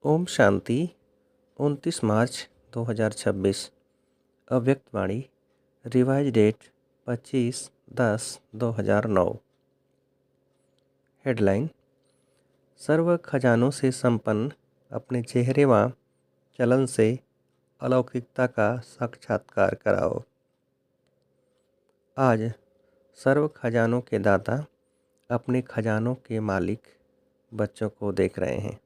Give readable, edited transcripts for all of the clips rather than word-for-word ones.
Om Shanti. 29 March 2026। अव्यक्त वाणी। Revise date 25/10/2009। Headline. सर्व खजानों से संपन्न अपने चेहरे व चलन से अलौकिकता का साक्षात्कार कराओ। आज सर्व खजानों के दाता अपने खजानों के मालिक बच्चों को देख रहे हैं।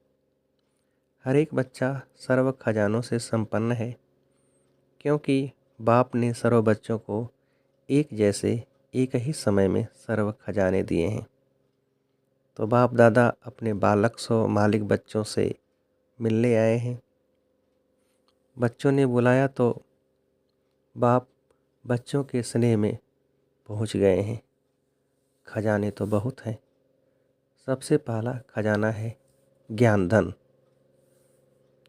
हर एक बच्चा सर्व खजानों से संपन्न है, क्योंकि बाप ने सर्व बच्चों को एक जैसे एक ही समय में सर्व खजाने दिए हैं। तो बाप दादा अपने बालक सो मालिक बच्चों से मिलने आए हैं। बच्चों ने बुलाया तो बाप बच्चों के स्नेह में पहुंच गए हैं। खजाने तो बहुत हैं। सबसे पहला खजाना है ज्ञान धन।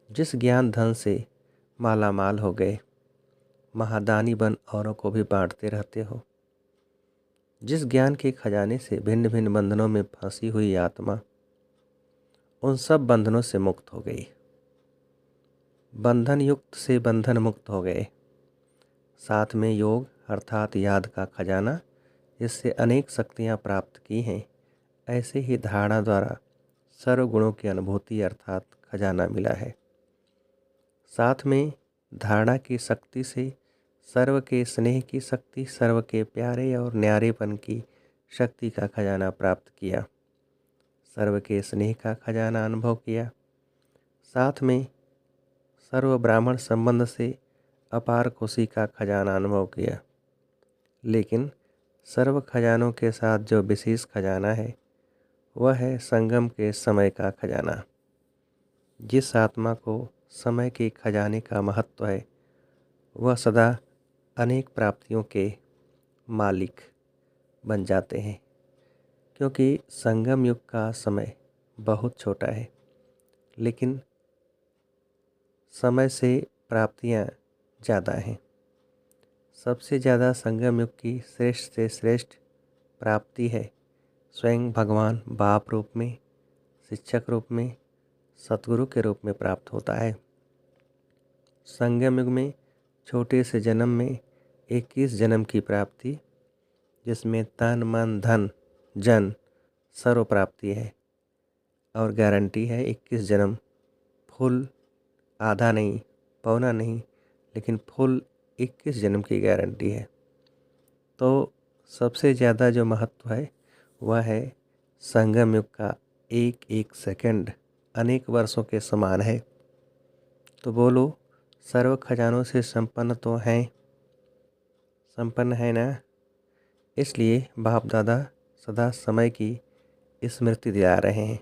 जिस ज्ञान धन से माला माल हो गए, महादानी बन औरों को भी बांटते रहते हो। जिस ज्ञान के खजाने से भिन्न भिन्न बंधनों में फंसी हुई आत्मा उन सब बंधनों से मुक्त हो गई। बंधन युक्त से बंधन मुक्त हो गए। साथ में योग अर्थात याद का खजाना, जिससे अनेक शक्तियाँ प्राप्त की हैं। ऐसे ही धारणा द्वारा सर्व गुणों की अनुभूति अर्थात खजाना मिला है। साथ में धारणा की शक्ति से सर्व के स्नेह की शक्ति, सर्व के प्यारे और न्यारेपन की शक्ति का खजाना प्राप्त किया। सर्व के स्नेह का खजाना अनुभव किया। साथ में सर्व ब्राह्मण संबंध से अपार खुशी का खजाना अनुभव किया। लेकिन सर्व खजानों के साथ जो विशेष खजाना है वह है संगम के समय का खजाना। जिस आत्मा को समय के खजाने का महत्व है वह सदा अनेक प्राप्तियों के मालिक बन जाते हैं, क्योंकि संगम युग का समय बहुत छोटा है, लेकिन समय से प्राप्तियां ज़्यादा हैं। सबसे ज़्यादा संगम युग की श्रेष्ठ से श्रेष्ठ प्राप्ति है स्वयं भगवान बाप रूप में, शिक्षक रूप में, सतगुरु के रूप में प्राप्त होता है। संगम युग में छोटे से जन्म में 21 जन्म की प्राप्ति, जिसमें तन मन धन जन सर्व प्राप्ति है और गारंटी है 21 जन्म। फुल आधा नहीं, पौना नहीं, लेकिन फुल 21 जन्म की गारंटी है। तो सबसे ज़्यादा जो महत्व है वह है संगम युग का एक एक सेकंड अनेक वर्षों के समान है। तो बोलो, सर्व खजानों से संपन्न तो हैं, संपन्न है ना। इसलिए बाप दादा सदा समय की स्मृति दिला रहे हैं।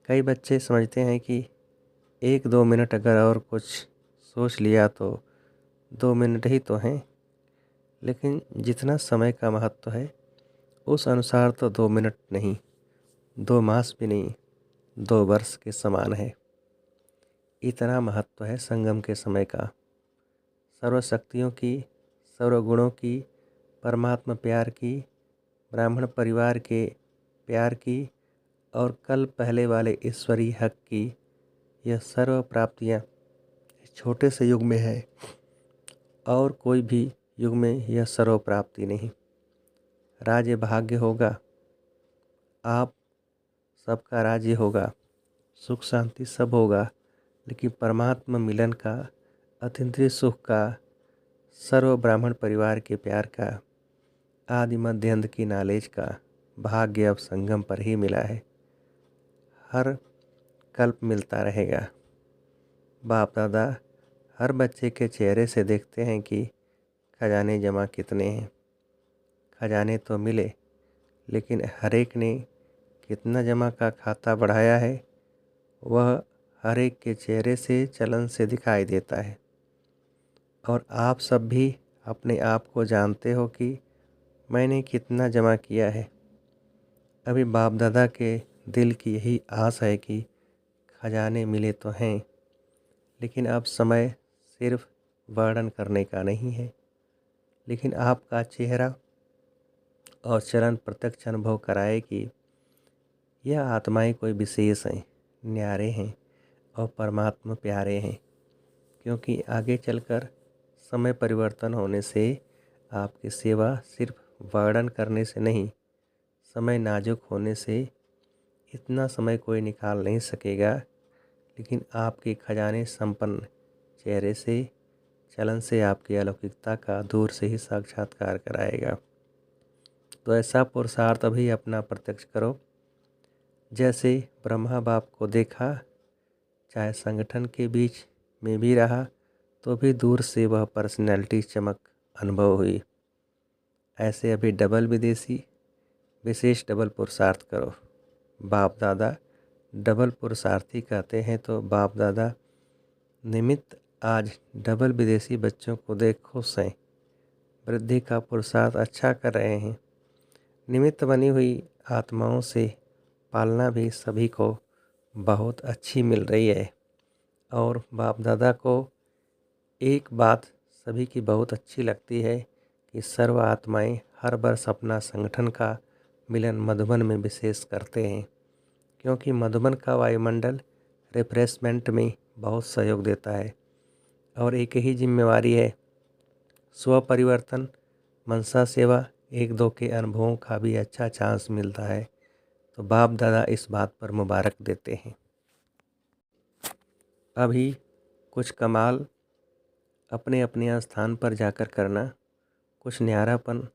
कई बच्चे समझते हैं कि 1-2 मिनट अगर और कुछ सोच लिया तो 2 मिनट ही तो हैं, लेकिन जितना समय का महत्व है उस अनुसार तो 2 मिनट नहीं, 2 मास भी नहीं, 2 वर्ष के समान है। इतना महत्व है संगम के समय का। सर्व शक्तियों की, सर्व गुणों की, परमात्मा प्यार की, ब्राह्मण परिवार के प्यार की और कल पहले वाले ईश्वरीय हक की, यह सर्व प्राप्तियाँ छोटे से युग में है और कोई भी युग में यह सर्व प्राप्ति नहीं। राज्य भाग्य होगा, आप सबका राज्य होगा, सुख शांति सब होगा, लेकिन परमात्मा मिलन का, अतीन्द्रिय सुख का, सर्व ब्राह्मण परिवार के प्यार का, आदि मध्य अंत की नॉलेज का भाग्य अब संगम पर ही मिला है। हर कल्प मिलता रहेगा। बाप दादा हर बच्चे के चेहरे से देखते हैं कि खजाने जमा कितने हैं। खजाने तो मिले, लेकिन हर एक ने कितना जमा का खाता बढ़ाया है वह हर एक के चेहरे से, चलन से दिखाई देता है। और आप सब भी अपने आप को जानते हो कि मैंने कितना जमा किया है। अभी बाप दादा के दिल की यही आस है कि खजाने मिले तो हैं, लेकिन अब समय सिर्फ वर्णन करने का नहीं है, लेकिन आपका चेहरा और चरण प्रत्यक्ष अनुभव कराए कि यह आत्माएं कोई विशेष हैं, न्यारे हैं, और परमात्मा प्यारे हैं, क्योंकि आगे चलकर समय परिवर्तन होने से आपकी सेवा सिर्फ वर्णन करने से नहीं, समय नाजुक होने से इतना समय कोई निकाल नहीं सकेगा, लेकिन आपके खजाने संपन्न चेहरे से, चलन से आपकी अलौकिकता का दूर से ही साक्षात्कार कराएगा। तो ऐसा पुरुषार्थ अभी अपना प्रत्यक्ष करो। जैसे ब्रह्मा बाप को देखा, चाहे संगठन के बीच में भी रहा तो भी दूर से वह पर्सनैलिटी चमक अनुभव हुई। ऐसे अभी डबल विदेशी विशेष डबल पुरुषार्थ करो। बाप दादा डबल पुरुषार्थी कहते हैं, तो बाप दादा निमित्त आज डबल विदेशी बच्चों को देख खुश हैं, वृद्धि का पुरुषार्थ अच्छा कर रहे हैं। निमित्त बनी हुई आत्माओं से पालना भी सभी को बहुत अच्छी मिल रही है। और बाप दादा को एक बात सभी की बहुत अच्छी लगती है कि सर्व आत्माएं हर वर्ष अपना संगठन का मिलन मधुबन में विशेष करते हैं, क्योंकि मधुबन का वायुमंडल रिफ्रेशमेंट में बहुत सहयोग देता है। और एक ही जिम्मेवारी है, स्व परिवर्तन, मनसा सेवा, एक दो के अनुभवों का भी अच्छा चांस मिलता है। तो बाप दादा इस बात पर मुबारक देते हैं। अभी कुछ कमाल अपने अपने स्थान पर जाकर करना, कुछ न्यारापन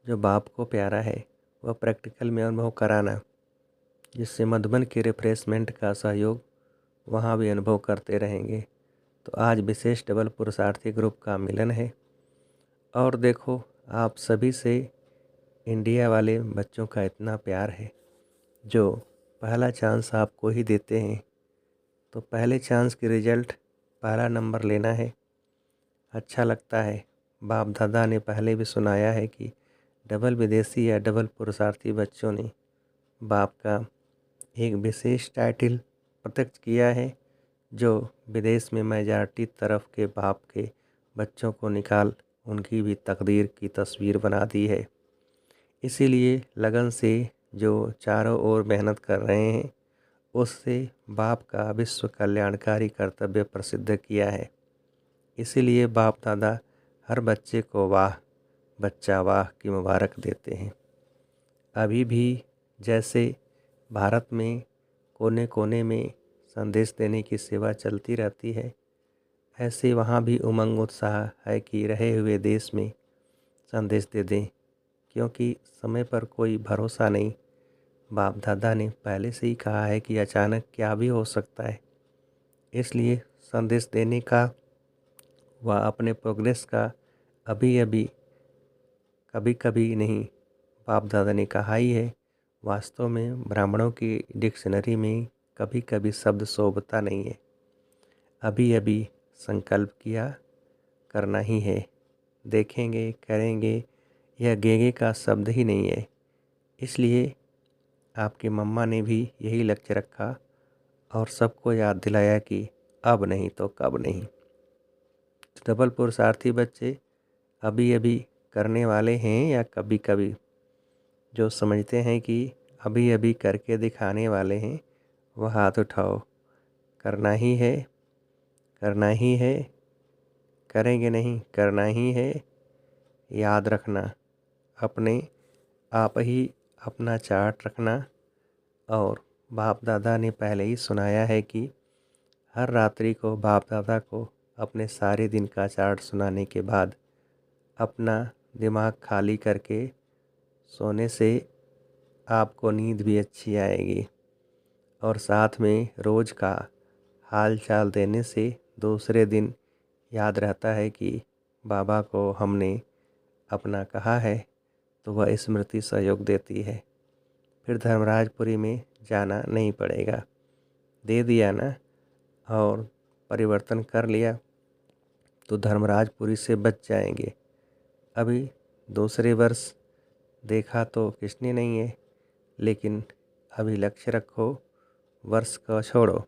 जो बाप को प्यारा है वह प्रैक्टिकल में अनुभव कराना, जिससे मधुबन के रिफ्रेशमेंट का सहयोग वहाँ भी अनुभव करते रहेंगे। तो आज विशेष डबल पुरुषार्थी ग्रुप का मिलन है। और देखो, आप सभी से इंडिया वाले बच्चों का इतना प्यार है, जो पहला चांस आपको ही देते हैं। तो पहले चांस की रिजल्ट पहला नंबर लेना है। अच्छा लगता है। बाप दादा ने पहले भी सुनाया है कि डबल विदेशी या डबल पुरुषार्थी बच्चों ने बाप का एक विशेष टाइटल प्रत्यक्ष किया है, जो विदेश में मेजॉरिटी तरफ के बाप के बच्चों को निकाल उनकी भी तकदीर की तस्वीर बना दी है। इसीलिए लगन से जो चारों ओर मेहनत कर रहे हैं, उससे बाप का विश्व कल्याणकारी कर्तव्य प्रसिद्ध किया है। इसीलिए बाप दादा हर बच्चे को वाह बच्चा वाह की मुबारक देते हैं। अभी भी जैसे भारत में कोने कोने में संदेश देने की सेवा चलती रहती है, ऐसे वहाँ भी उमंग उत्साह है कि रहे हुए देश में संदेश दे दें, क्योंकि समय पर कोई भरोसा नहीं। बाप दादा ने पहले से ही कहा है कि अचानक क्या भी हो सकता है, इसलिए संदेश देने का व अपने प्रोग्रेस का अभी अभी कभी कभी नहीं, बाप दादा ने कहा ही है। वास्तव में ब्राह्मणों की डिक्शनरी में कभी कभी शब्द शोभता नहीं है। अभी अभी संकल्प किया, करना ही है, देखेंगे करेंगे, यह गेगे का शब्द ही नहीं है। इसलिए आपकी मम्मा ने भी यही लक्ष्य रखा और सबको याद दिलाया कि अब नहीं तो कब नहीं। डबल पुरुषार्थी बच्चे अभी अभी करने वाले हैं या कभी कभी, जो समझते हैं कि अभी अभी करके दिखाने वाले हैं, वह हाथ उठाओ। करना ही है, करना ही है, करेंगे नहीं, करना ही है। याद रखना, अपने आप ही अपना चार्ट रखना। और बाप दादा ने पहले ही सुनाया है कि हर रात्रि को बाप दादा को अपने सारे दिन का चार्ट सुनाने के बाद अपना दिमाग खाली करके सोने से आपको नींद भी अच्छी आएगी। और साथ में रोज़ का हाल चाल देने से दूसरे दिन याद रहता है कि बाबा को हमने अपना कहा है, तो वह स्मृति सहयोग देती है। फिर धर्मराजपुरी में जाना नहीं पड़ेगा। दे दिया ना और परिवर्तन कर लिया तो धर्मराजपुरी से बच जाएंगे। अभी दूसरे वर्ष देखा तो किसने नहीं है, लेकिन अभी लक्ष्य रखो, वर्ष का छोड़ो।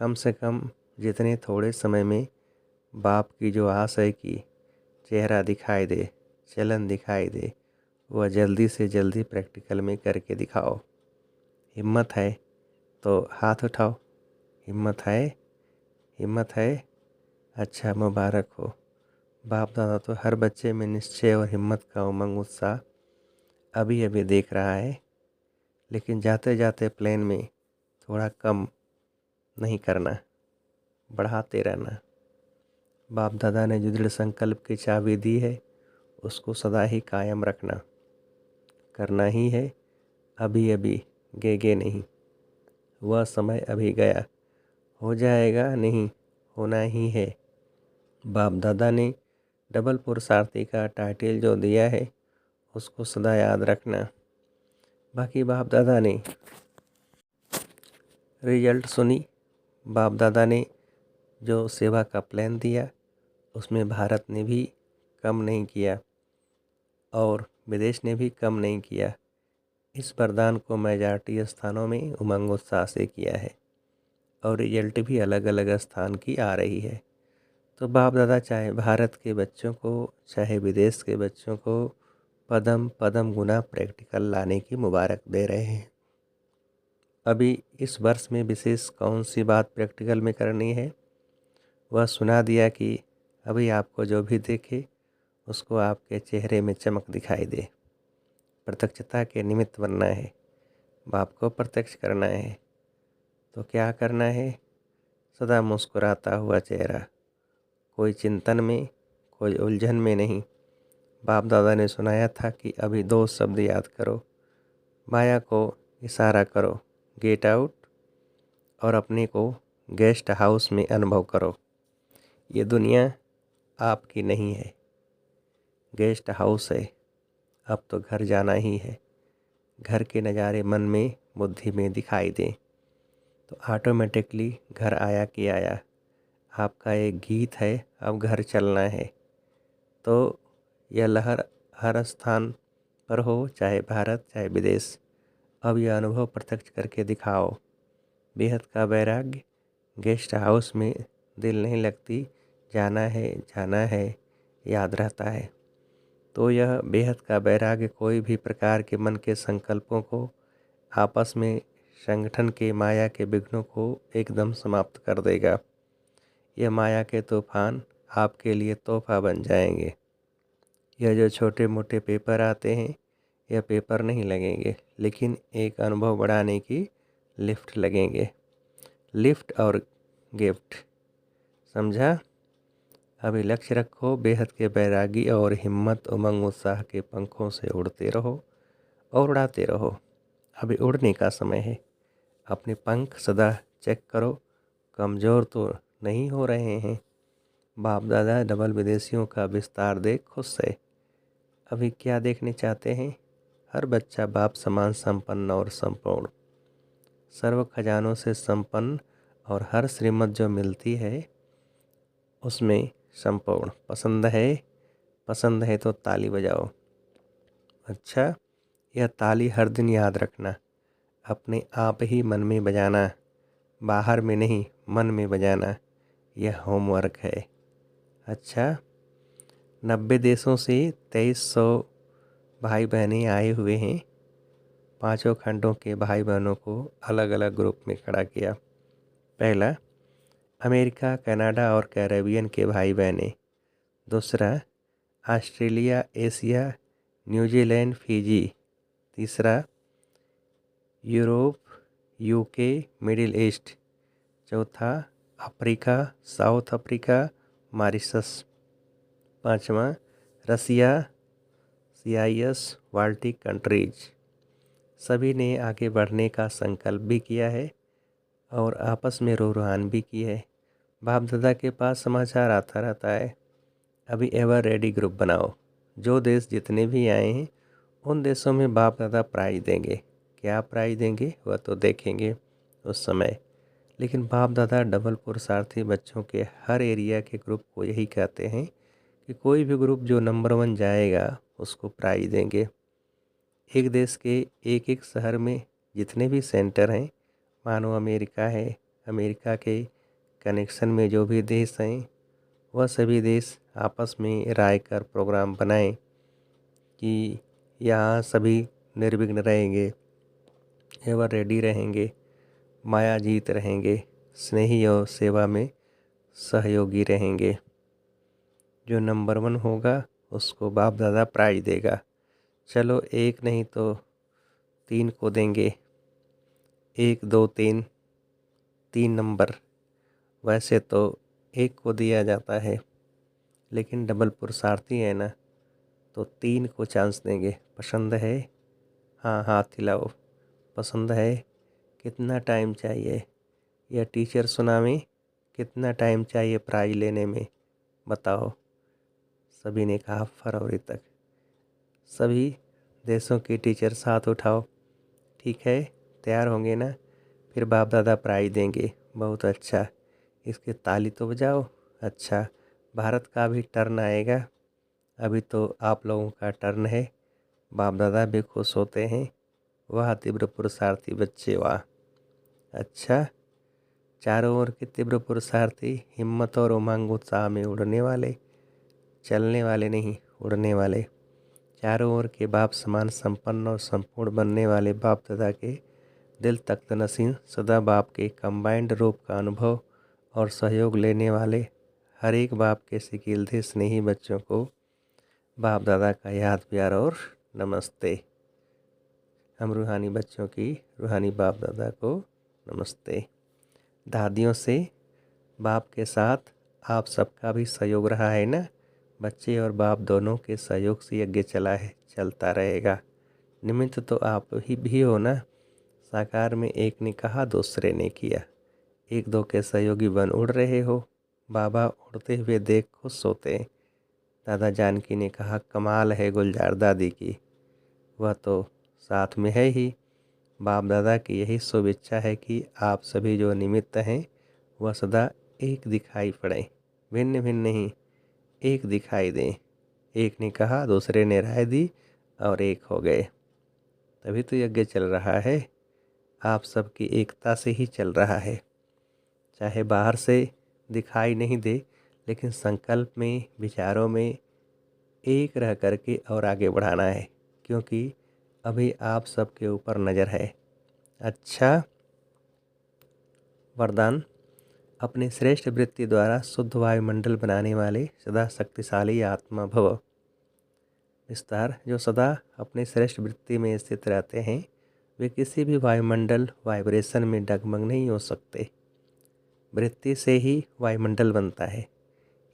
कम से कम जितने थोड़े समय में बाप की जो आस है कि चेहरा दिखाई दे, चलन दिखाई दे, वह जल्दी से जल्दी प्रैक्टिकल में करके दिखाओ। हिम्मत है तो हाथ उठाओ, हिम्मत है हिम्मत है? अच्छा, मुबारक हो। बाप दादा तो हर बच्चे में निश्चय और हिम्मत का उमंग उत्साह अभी अभी देख रहा है, लेकिन जाते जाते प्लेन में थोड़ा कम नहीं करना, बढ़ाते रहना। बाप दादा ने जो दृढ़ संकल्प की चाबी दी है उसको सदा ही कायम रखना। करना ही है अभी अभी, गे नहीं। वह समय अभी गया, हो जाएगा नहीं, होना ही है। बाप दादा ने डबल पुरुषार्थी का टाइटल जो दिया है उसको सदा याद रखना। बाकी बाप दादा ने रिजल्ट सुनी, बाप दादा ने जो सेवा का प्लान दिया उसमें भारत ने भी कम नहीं किया और विदेश ने भी कम नहीं किया। इस वरदान को मेजॉरिटी स्थानों में उमंग उत्साह से किया है और रिजल्ट भी अलग अलग स्थान की आ रही है। तो बाप दादा चाहे भारत के बच्चों को चाहे विदेश के बच्चों को पदम पदम गुना प्रैक्टिकल लाने की मुबारक दे रहे हैं। अभी इस वर्ष में विशेष कौन सी बात प्रैक्टिकल में करनी है वह सुना दिया कि अभी आपको जो भी देखे उसको आपके चेहरे में चमक दिखाई दे। प्रत्यक्षता के निमित्त बनना है, बाप को प्रत्यक्ष करना है। तो क्या करना है? सदा मुस्कुराता हुआ चेहरा, कोई चिंतन में, कोई उलझन में नहीं। बाप दादा ने सुनाया था कि अभी 2 शब्द याद करो, माया को इशारा करो, गेट आउट, और अपने को गेस्ट हाउस में अनुभव करो। ये दुनिया आपकी नहीं है, गेस्ट हाउस है। अब तो घर जाना ही है। घर के नज़ारे मन में बुद्धि में दिखाई दें तो ऑटोमेटिकली घर आया कि आया। आपका एक गीत है, अब घर चलना है। तो यह लहर हर स्थान पर हो, चाहे भारत चाहे विदेश, अब यह अनुभव प्रत्यक्ष करके दिखाओ। बेहद का वैराग्य, गेस्ट हाउस में दिल नहीं लगती, जाना है, याद रहता है। तो यह बेहद का वैराग्य कोई भी प्रकार के मन के संकल्पों को, आपस में संगठन के माया के विघ्नों को एकदम समाप्त कर देगा। यह माया के तूफान आपके लिए तोहफा बन जाएंगे। यह जो छोटे मोटे पेपर आते हैं, यह पेपर नहीं लगेंगे, लेकिन एक अनुभव बढ़ाने की लिफ्ट लगेंगे। लिफ्ट और गिफ्ट, समझा? अभी लक्ष्य रखो, बेहद के बैरागी और हिम्मत उमंग उत्साह के पंखों से उड़ते रहो और उड़ाते रहो। अभी उड़ने का समय है। अपने पंख सदा चेक करो, कमज़ोर तो नहीं हो रहे हैं। बाप दादा डबल विदेशियों का विस्तार देख खुश है। अभी क्या देखने चाहते हैं? हर बच्चा बाप समान संपन्न और संपूर्ण, सर्व खजानों से संपन्न, और हर श्रीमत जो मिलती है उसमें संपूर्ण। पसंद है तो ताली बजाओ। अच्छा, यह ताली हर दिन याद रखना, अपने आप ही मन में बजाना, बाहर में नहीं, मन में बजाना। यह होमवर्क है। अच्छा, 90 देशों से 2300 भाई बहनें आए हुए हैं। 5 खंडों के भाई बहनों को अलग अलग ग्रुप में खड़ा किया। पहला, अमेरिका, कनाडा और कैरेबियन के भाई बहनें। दूसरा, ऑस्ट्रेलिया, एशिया, न्यूजीलैंड, फिजी। तीसरा, यूरोप, यूके, मिडिल ईस्ट। चौथा, अफ्रीका, साउथ अफ्रीका, मॉरिशस। पांचवा, रसिया, CIS, बाल्टिक कंट्रीज। सभी ने आगे बढ़ने का संकल्प भी किया है और आपस में रूहान भी की है। बाप दादा के पास समाचार आता रहता है। अभी एवर रेडी ग्रुप बनाओ। जो देश जितने भी आए हैं उन देशों में बाप दादा प्राइज देंगे। क्या प्राइज देंगे वह तो देखेंगे उस समय, लेकिन बाप दादा डबल पुरुषार्थी बच्चों के हर एरिया के ग्रुप को यही कहते हैं कि कोई भी ग्रुप जो नंबर 1 जाएगा उसको प्राइज देंगे। एक देश के एक एक शहर में जितने भी सेंटर हैं, मानो अमेरिका है, अमेरिका के कनेक्शन में जो भी देश हैं, वह सभी देश आपस में राय कर प्रोग्राम बनाएं कि यहाँ सभी निर्विघ्न रहेंगे, एवर रेडी रहेंगे, माया जीत रहेंगे, स्नेही और सेवा में सहयोगी रहेंगे। जो नंबर 1 होगा उसको बाप दादा प्राइज देगा। चलो 1 नहीं तो 3 को देंगे, 1 2 3, 3 नंबर। वैसे तो 1 को दिया जाता है, लेकिन डबल पुरुषार्थी है ना, तो 3 को चांस देंगे। पसंद है? हाँ हाथ हिलाओ। पसंद है? कितना टाइम चाहिए? या टीचर सुनावे कितना टाइम चाहिए प्राइज लेने में, बताओ। सभी ने कहा फरवरी तक। सभी देशों के टीचर साथ उठाओ। ठीक है, तैयार होंगे ना? फिर बाप दादा प्राइज देंगे। बहुत अच्छा, इसके ताली तो बजाओ। अच्छा, भारत का भी टर्न आएगा। अभी तो आप लोगों का टर्न है। बाप दादा भी खुश होते हैं। वाह तीव्र पुरुषार्थी बच्चे वाह। अच्छा, चारों ओर के तीव्र पुरुषार्थी हिम्मत और उमंग उत्साह में उड़ने वाले, चलने वाले नहीं उड़ने वाले। चारों ओर के बाप समान संपन्न और संपूर्ण बनने वाले बाप दादा के दिल तख्त नसीं सदा बाप के कंबाइंड रूप का अनुभव और सहयोग लेने वाले हर एक बाप के सिकीलते स्नेही बच्चों को बाप दादा का याद प्यार और नमस्ते। हम रूहानी बच्चों की रूहानी बाप दादा को नमस्ते। दादियों से बाप के साथ आप सबका भी सहयोग रहा है ना? बच्चे और बाप दोनों के सहयोग से यज्ञ चलता रहेगा। निमित्त तो आप ही भी हो ना। साकार में एक ने कहा दूसरे ने किया, एक दो के सहयोगी बन उड़ रहे हो। बाबा उड़ते हुए देख खुश होते। दादा जानकी ने कहा कमाल है गुलजार दादी की, वह तो साथ में है ही। बाप दादा की यही शुभ इच्छा है कि आप सभी जो निमित्त हैं वह सदा एक दिखाई पड़े, भिन्न भिन्न नहीं, एक दिखाई दें। एक ने कहा दूसरे ने राय दी और एक हो गए। तभी तो यज्ञ चल रहा है। आप सबकी एकता से ही चल रहा है। चाहे बाहर से दिखाई नहीं दे, लेकिन संकल्प में विचारों में एक रह करके और आगे बढ़ाना है, क्योंकि अभी आप सबके ऊपर नज़र है। अच्छा, वरदान अपनी श्रेष्ठ वृत्ति द्वारा शुद्ध वायुमंडल बनाने वाले सदा शक्तिशाली आत्मा भव। विस्तार जो सदा अपनी श्रेष्ठ वृत्ति में स्थित रहते हैं वे किसी भी वायुमंडल वाइब्रेशन में डगमग नहीं हो सकते। वृत्ति से ही वायुमंडल बनता है।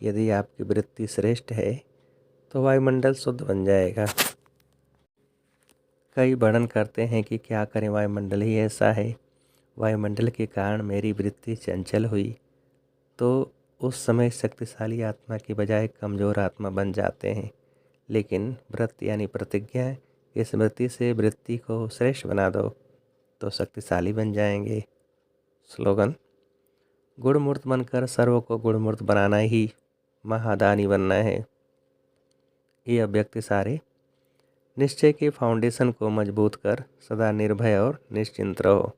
यदि आपकी वृत्ति श्रेष्ठ है तो वायुमंडल शुद्ध बन जाएगा। कई वर्णन करते हैं कि क्या करें, वायुमंडल ही ऐसा है। वायुमंडल के कारण मेरी वृत्ति चंचल हुई, तो उस समय शक्तिशाली आत्मा की बजाय कमज़ोर आत्मा बन जाते हैं। लेकिन व्रत यानी प्रतिज्ञा की स्मृति से वृत्ति को श्रेष्ठ बना दो तो शक्तिशाली बन जाएंगे। स्लोगन गुणमूर्त बनकर सर्व को गुणमूर्त बनाना ही महादानी बनना है। ये अव्यक्त सारे निश्चय के फाउंडेशन को मजबूत कर सदा निर्भय और निश्चिंत रहो।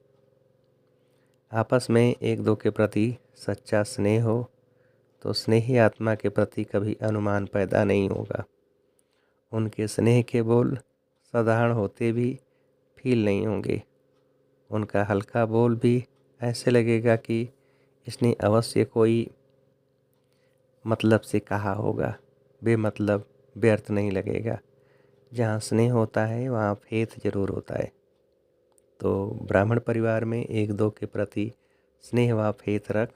आपस में एक दो के प्रति सच्चा स्नेह हो तो स्नेही आत्मा के प्रति कभी अनुमान पैदा नहीं होगा। उनके स्नेह के बोल साधारण होते भी फील नहीं होंगे। उनका हल्का बोल भी ऐसे लगेगा कि इसने अवश्य कोई मतलब से कहा होगा। बेमतलब व्यर्थ नहीं लगेगा। जहाँ स्नेह होता है वहाँ फेथ जरूर होता है। तो ब्राह्मण परिवार में एक दो के प्रति स्नेह व फेथ रख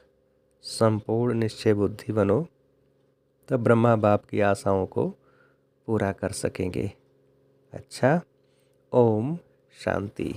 संपूर्ण निश्चय बुद्धि बनो, तब ब्रह्मा बाप की आशाओं को पूरा कर सकेंगे। अच्छा, ओम शांति।